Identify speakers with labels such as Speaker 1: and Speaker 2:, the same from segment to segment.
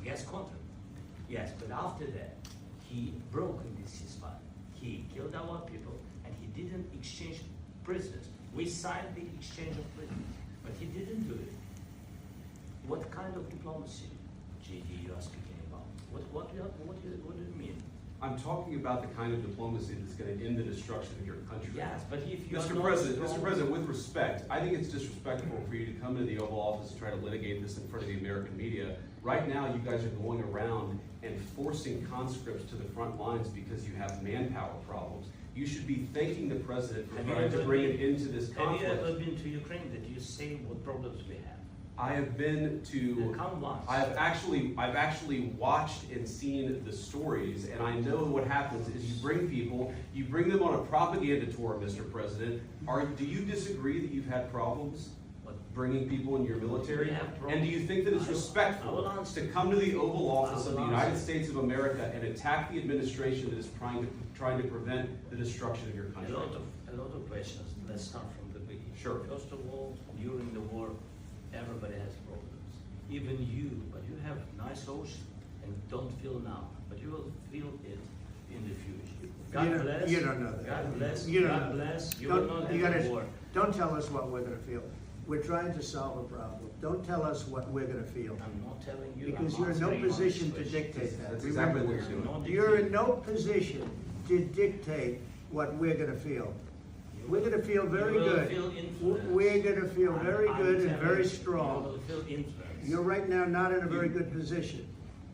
Speaker 1: gas contract. Yes, but after that, he broke this ceasefire. He killed our people, and he didn't exchange prisoners. We signed the exchange of prisoners, but he didn't do it. What kind of diplomacy, JD, you are speaking about? What do you mean?
Speaker 2: I'm talking about the kind of diplomacy that's going to end the destruction of your country.
Speaker 1: Yes, but if you
Speaker 2: Mr. President, with respect, I think it's disrespectful for you to come into the Oval Office and try to litigate this in front of the American media. Right now, you guys are going around and forcing conscripts to the front lines because you have manpower problems. You should be thanking the President for trying to bring it into this conflict.
Speaker 1: Have you ever been to Ukraine? Did you see what problems we have?
Speaker 2: I have been to. I've actually watched and seen the stories, and I know what happens is you bring them on a propaganda tour, Mr. President. Do you disagree that you've had problems bringing people in your military? And do you think that it's respectful to come to the Oval Office of the United States of America and attack the administration that is trying to prevent the destruction of your country?
Speaker 1: A lot of questions. Let's start from the beginning.
Speaker 2: Sure.
Speaker 1: First of all, during the war, everybody has problems. Even you, but you have nice ocean and don't feel now, but you will feel it in the future. God bless.
Speaker 3: You don't know that.
Speaker 1: God bless.
Speaker 3: You don't
Speaker 1: God
Speaker 3: know.
Speaker 1: bless. You will not have a war.
Speaker 3: Don't tell us what we're going to feel. We're trying to solve a problem. Don't tell us what we're going to feel.
Speaker 1: I'm not telling you.
Speaker 3: Because you're in no position to dictate that.
Speaker 2: That's exactly what you're doing.
Speaker 3: You're in no position to dictate what we're going to feel. We're going to feel very good. We're going to feel very good and very strong. You're right now not in a very good position.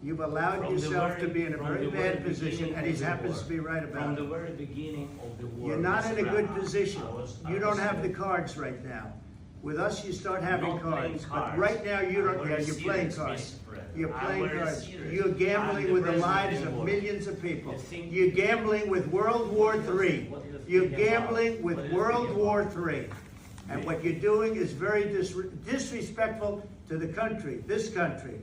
Speaker 3: You've allowed yourself to be in a very bad position, and he happens to be right about
Speaker 1: it.
Speaker 3: it.
Speaker 1: From the very beginning of the war.
Speaker 3: You're not in a good position. You don't have the cards right now. With us, you start having cards. But right now, you don't. Yeah, you're playing cards. You're playing cards. You're gambling with the lives of millions of people. You're gambling with World War III. You're gambling with World War III. And what you're doing is very disrespectful to the country, this country.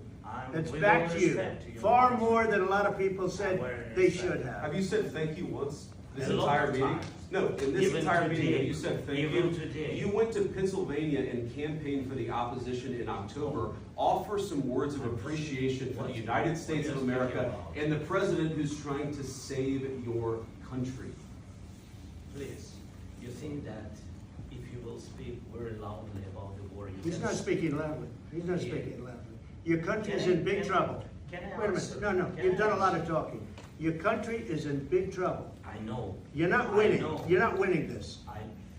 Speaker 3: It's back to you. Far more than a lot of people said they should have.
Speaker 2: Have you said thank you once this entire meeting? No, in this entire meeting, have you said thank you? You went to Pennsylvania and campaigned for the opposition in October. Offer some words of appreciation for the United States of America and the president who's trying to save your country.
Speaker 1: Please, you think that if you will speak very loudly about the war,
Speaker 3: He's not speaking loudly. He's not speaking loudly. Your country is in big trouble. Wait a minute. No. You've done a lot of talking. Your country is in big trouble.
Speaker 1: I know.
Speaker 3: You're not winning. You're not winning this.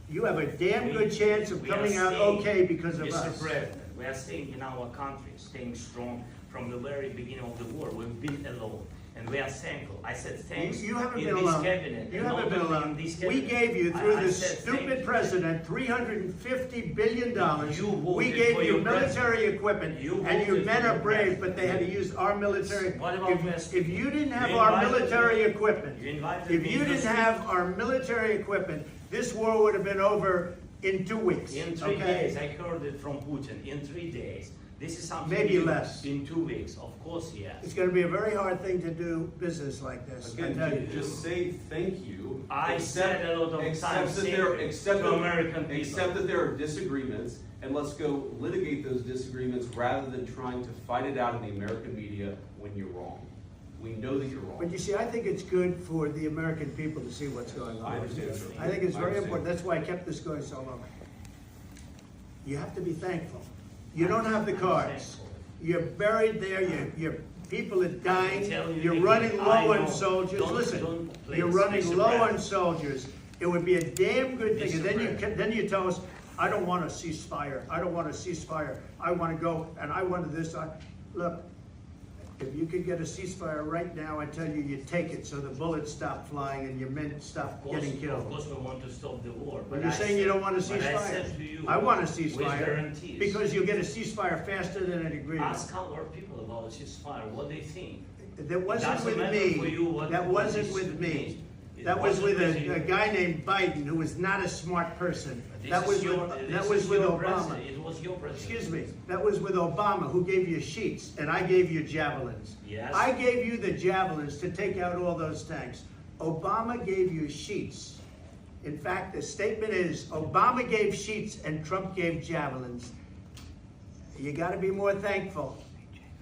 Speaker 3: You have a damn good chance of coming out okay because of us.
Speaker 1: Mr. President, we are staying in our country, staying strong from the very beginning of the war. We've been alone. And we are thankful. I said thanks.
Speaker 3: You haven't been alone. You haven't been alone. We gave you, through this stupid president, $350 billion. We gave you military equipment, and your men are brave, but they had to use our military. If you didn't have our military equipment, this war would have been over in 2 weeks.
Speaker 1: In 3 days, I heard it from Putin. In 3 days. This is something
Speaker 3: maybe less.
Speaker 1: In 2 weeks, of course, yes.
Speaker 3: It's going to be a very hard thing to do business like this.
Speaker 2: Again, just say thank you.
Speaker 1: I said a lot of times to American people.
Speaker 2: Accept that there are disagreements, and let's go litigate those disagreements rather than trying to fight it out in the American media when you're wrong. We know that you're wrong.
Speaker 3: But you see, I think it's good for the American people to see what's going on.
Speaker 2: I understand, sir.
Speaker 3: I think it's very important. That's why I kept this going so long. You have to be thankful. You don't have the cards. You're buried there. Your people are dying. You're running low on soldiers. Listen, you're running low on soldiers. It would be a damn good thing. And then you tell us, I don't want a ceasefire. I don't want a ceasefire. I want to go and I want this. Look, if you could get a ceasefire right now, I tell you, you take it so the bullets stop flying and your men stop getting killed.
Speaker 1: Of course, we want to stop the war.
Speaker 3: But you're saying you don't want a ceasefire. I want a ceasefire because you'll get a ceasefire faster than an agreement.
Speaker 1: Ask our people about a ceasefire, what they think.
Speaker 3: That wasn't with me. That wasn't with me. That was with a guy named Biden, who was not a smart person. That was with Obama.
Speaker 1: It was your president.
Speaker 3: Excuse me. That was with Obama, who gave you sheets, and I gave you javelins.
Speaker 1: Yes.
Speaker 3: I gave you the javelins to take out all those tanks. Obama gave you sheets. In fact, the statement is, Obama gave sheets and Trump gave javelins. You got to be more thankful,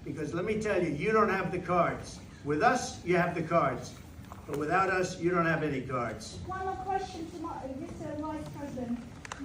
Speaker 3: Because let me tell you, you don't have the cards. With us, you have the cards. But without us, you don't have any cards.
Speaker 4: One more question to Mr. Vice President.